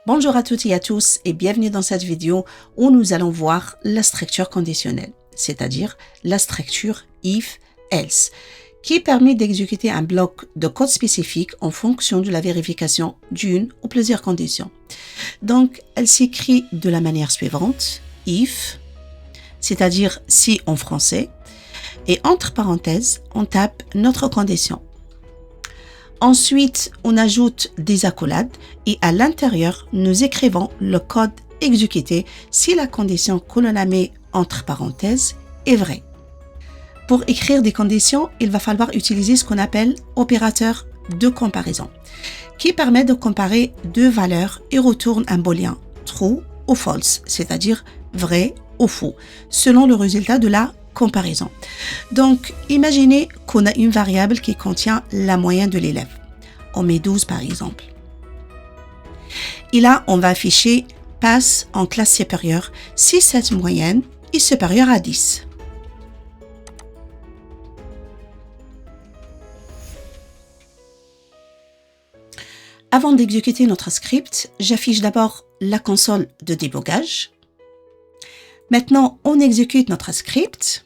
Bonjour à toutes et à tous et bienvenue dans cette vidéo où nous allons voir la structure conditionnelle, c'est-à-dire la structure if-else, qui permet d'exécuter un bloc de code spécifique en fonction de la vérification d'une ou plusieurs conditions. Donc, elle s'écrit de la manière suivante, if, c'est-à-dire si en français, et entre parenthèses, on tape notre condition. Ensuite, on ajoute des accolades et à l'intérieur, nous écrivons le code exécuté si la condition que l'on a mis entre parenthèses est vraie. Pour écrire des conditions, il va falloir utiliser ce qu'on appelle opérateur de comparaison, qui permet de comparer deux valeurs et retourne un booléen true ou false, c'est-à-dire vrai ou faux, selon le résultat de la comparaison. Donc, imaginez qu'on a une variable qui contient la moyenne de l'élève. On met 12 par exemple. Et là, on va afficher passe en classe supérieure si cette moyenne est supérieure à 10. Avant d'exécuter notre script, j'affiche d'abord la console de débogage. Maintenant, on exécute notre script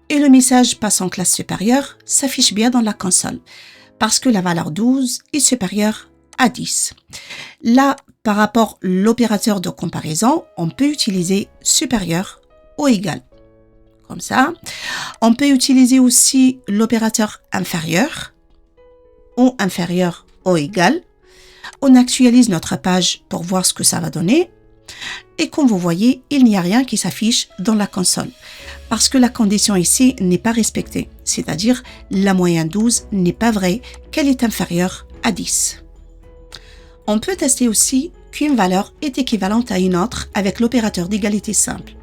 et le message passe en classe supérieure s'affiche bien dans la console parce que la valeur 12 est supérieure à 10. Là, par rapport à l'opérateur de comparaison, on peut utiliser supérieur ou égal. Comme ça. On peut utiliser aussi l'opérateur inférieur ou inférieur ou égal. On actualise notre page pour voir ce que ça va donner. Et comme vous voyez, il n'y a rien qui s'affiche dans la console parce que la condition ici n'est pas respectée, c'est-à-dire la moyenne 12 n'est pas vraie qu'elle est inférieure à 10. On peut tester aussi qu'une valeur est équivalente à une autre avec l'opérateur d'égalité simple.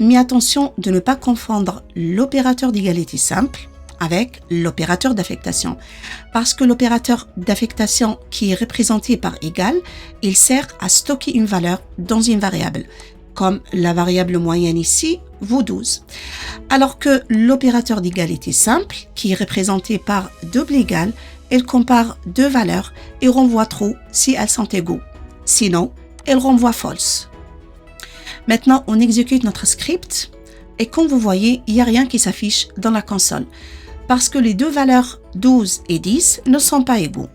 Mais attention de ne pas confondre l'opérateur d'égalité simple avec l'opérateur d'affectation. Parce que l'opérateur d'affectation qui est représenté par égal, il sert à stocker une valeur dans une variable, comme la variable moyenne ici vaut 12. Alors que l'opérateur d'égalité simple, qui est représenté par double égal, il compare deux valeurs et renvoie true si elles sont égaux. Sinon, il renvoie false. Maintenant, on exécute notre script et comme vous voyez, il n'y a rien qui s'affiche dans la console. Parce que les deux valeurs 12 et 10 ne sont pas égaux.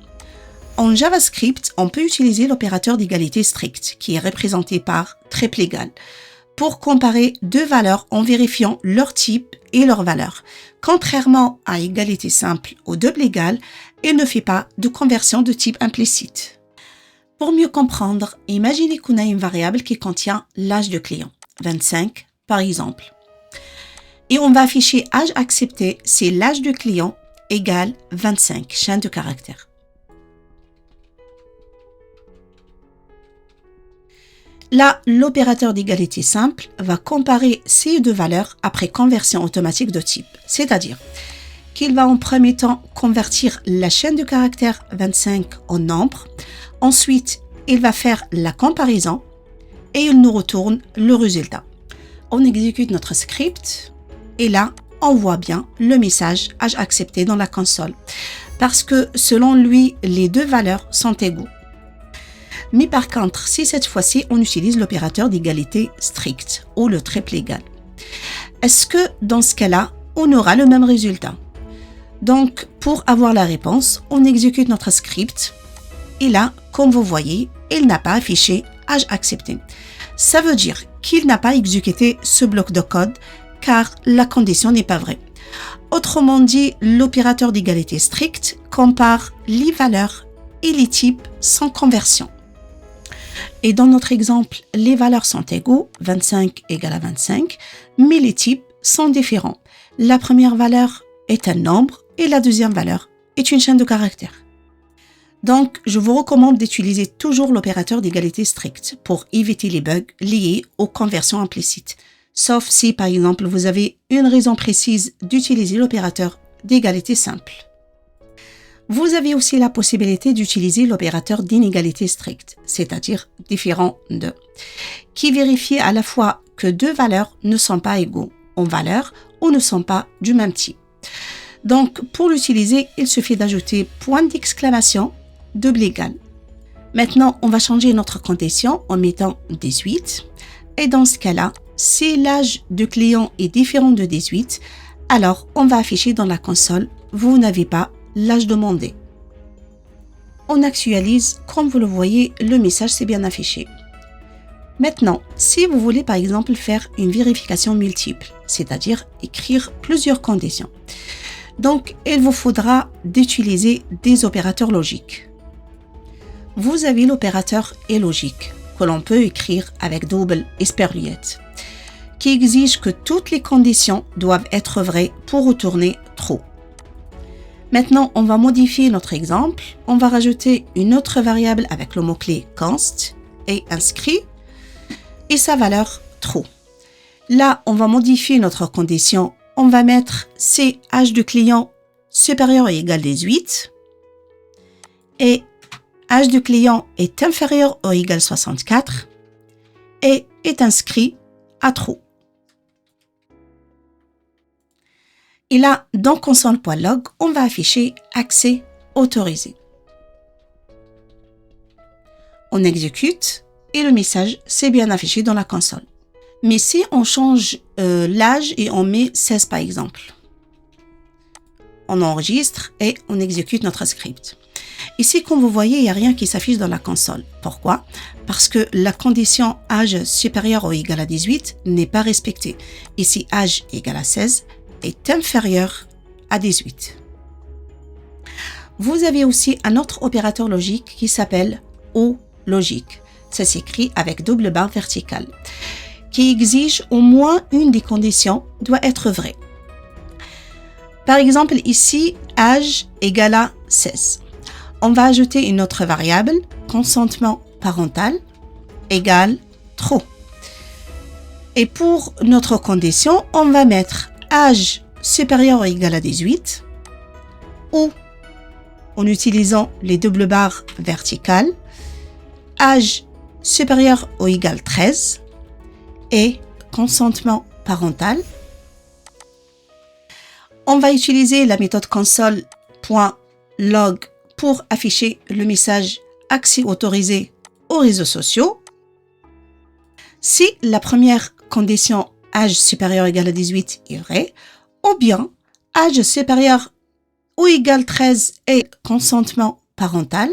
En JavaScript, on peut utiliser l'opérateur d'égalité stricte, qui est représenté par triple égal, pour comparer deux valeurs en vérifiant leur type et leur valeur. Contrairement à égalité simple ou double égal, il ne fait pas de conversion de type implicite. Pour mieux comprendre, imaginez qu'on a une variable qui contient l'âge du client, 25 par exemple. Et on va afficher âge accepté si l'âge du client égale 25, chaîne de caractères. Là, l'opérateur d'égalité simple va comparer ces deux valeurs après conversion automatique de type, c'est-à-dire qu'il va en premier temps convertir la chaîne de caractères 25 en nombre, ensuite il va faire la comparaison et il nous retourne le résultat. On exécute notre script. Et là, on voit bien le message âge accepté dans la console parce que selon lui, les deux valeurs sont égaux. Mais par contre, si cette fois-ci, on utilise l'opérateur d'égalité stricte ou le triple égal, est-ce que dans ce cas-là, on aura le même résultat? Donc, pour avoir la réponse, on exécute notre script et là, comme vous voyez, il n'a pas affiché âge accepté. Ça veut dire qu'il n'a pas exécuté ce bloc de code car la condition n'est pas vraie. Autrement dit, l'opérateur d'égalité stricte compare les valeurs et les types sans conversion. Et dans notre exemple, les valeurs sont égaux, 25 égale à 25, mais les types sont différents. La première valeur est un nombre et la deuxième valeur est une chaîne de caractères. Donc, je vous recommande d'utiliser toujours l'opérateur d'égalité stricte pour éviter les bugs liés aux conversions implicites. Sauf si, par exemple, vous avez une raison précise d'utiliser l'opérateur d'égalité simple. Vous avez aussi la possibilité d'utiliser l'opérateur d'inégalité stricte, c'est-à-dire différent de, qui vérifie à la fois que deux valeurs ne sont pas égaux en valeur ou ne sont pas du même type. Donc, pour l'utiliser, il suffit d'ajouter point d'exclamation double égal. Maintenant, on va changer notre condition en mettant 18. Et dans ce cas-là, si l'âge du client est différent de 18, alors on va afficher dans la console « Vous n'avez pas l'âge demandé ». On actualise, comme vous le voyez, le message s'est bien affiché. Maintenant, si vous voulez par exemple faire une vérification multiple, c'est-à-dire écrire plusieurs conditions, donc il vous faudra d'utiliser des opérateurs logiques. Vous avez l'opérateur et logique que l'on peut écrire avec double esperluette, qui exige que toutes les conditions doivent être vraies pour retourner true. Maintenant, on va modifier notre exemple. On va rajouter une autre variable avec le mot-clé const et inscrit et sa valeur true. Là, on va modifier notre condition. On va mettre si âge du client supérieur ou égal à 18 et âge du client est inférieur ou égal à 64 et est inscrit à true. Et là, dans console.log, on va afficher accès autorisé. On exécute et le message s'est bien affiché dans la console. Mais si on change l'âge et on met 16 par exemple, on enregistre et on exécute notre script. Ici, comme vous voyez, il n'y a rien qui s'affiche dans la console. Pourquoi? Parce que la condition âge supérieur ou égal à 18 n'est pas respectée. Ici, âge égal à 16 est inférieur à 18. Vous avez aussi un autre opérateur logique qui s'appelle ou logique. Ça s'écrit avec double barre verticale, qui exige au moins une des conditions doit être vraie. Par exemple, ici, âge égal à 16. On va ajouter une autre variable, consentement parental égale true. Et pour notre condition, on va mettre âge supérieur ou égal à 18 ou, en utilisant les doubles barres verticales, âge supérieur ou égal à 13 et consentement parental. On va utiliser la méthode console.log pour afficher le message accès autorisé aux réseaux sociaux. Si la première condition âge supérieur ou égal à 18 est vrai, ou bien âge supérieur ou égal à 13 et consentement parental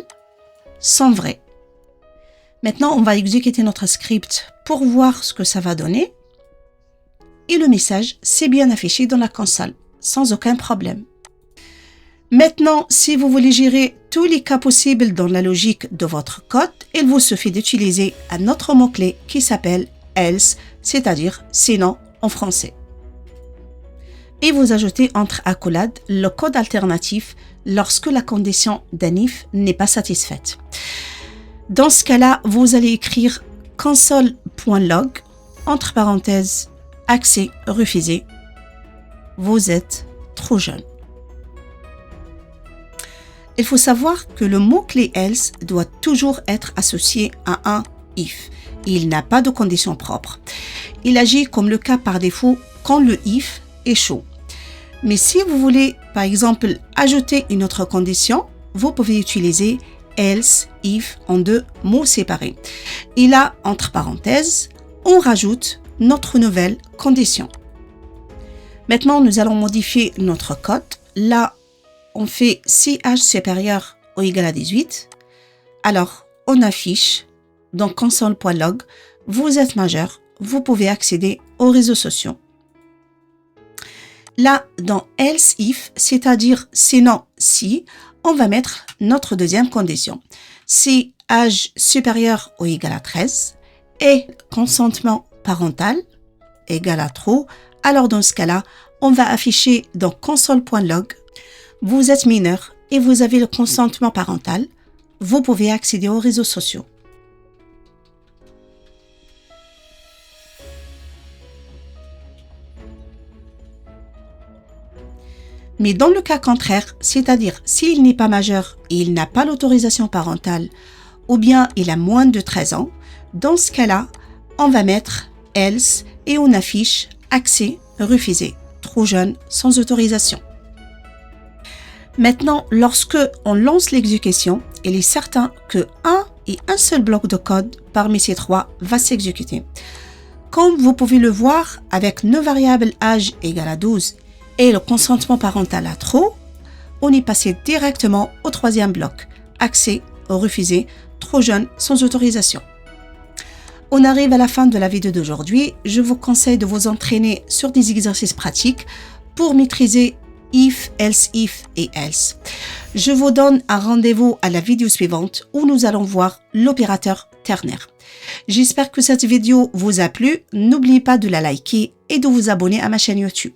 sont vrais. Maintenant, on va exécuter notre script pour voir ce que ça va donner. Et le message s'est bien affiché dans la console, sans aucun problème. Maintenant, si vous voulez gérer tous les cas possibles dans la logique de votre code, il vous suffit d'utiliser un autre mot-clé qui s'appelle else, c'est-à-dire sinon en français. Et vous ajoutez entre accolades le code alternatif lorsque la condition d'un if n'est pas satisfaite. Dans ce cas-là, vous allez écrire console.log, entre parenthèses, accès refusé. Vous êtes trop jeune. Il faut savoir que le mot-clé else doit toujours être associé à un if. Il n'a pas de condition propre. Il agit comme le cas par défaut quand le if échoue. Mais si vous voulez, par exemple, ajouter une autre condition, vous pouvez utiliser else, if en deux mots séparés. Et là, entre parenthèses, on rajoute notre nouvelle condition. Maintenant, nous allons modifier notre code. Là, on fait si âge supérieur ou égal à 18. Alors, on affiche dans console.log, vous êtes majeur, vous pouvez accéder aux réseaux sociaux. Là, dans else if, c'est-à-dire sinon si, on va mettre notre deuxième condition. Si âge supérieur ou égal à 13 et consentement parental égal à true, alors dans ce cas-là, on va afficher dans console.log, vous êtes mineur et vous avez le consentement parental, vous pouvez accéder aux réseaux sociaux. Mais dans le cas contraire, c'est-à-dire s'il n'est pas majeur et il n'a pas l'autorisation parentale, ou bien il a moins de 13 ans, dans ce cas-là, on va mettre else et on affiche accès refusé, trop jeune, sans autorisation. Maintenant, lorsque on lance l'exécution, il est certain que un et un seul bloc de code parmi ces trois va s'exécuter. Comme vous pouvez le voir, avec nos variables âge égale à 12 et le consentement parental à true, on est passé directement au troisième bloc, accès ou refusé, trop jeune, sans autorisation. On arrive à la fin de la vidéo d'aujourd'hui. Je vous conseille de vous entraîner sur des exercices pratiques pour maîtriser if, else if et else. Je vous donne un rendez-vous à la vidéo suivante où nous allons voir l'opérateur ternaire. J'espère que cette vidéo vous a plu. N'oubliez pas de la liker et de vous abonner à ma chaîne YouTube.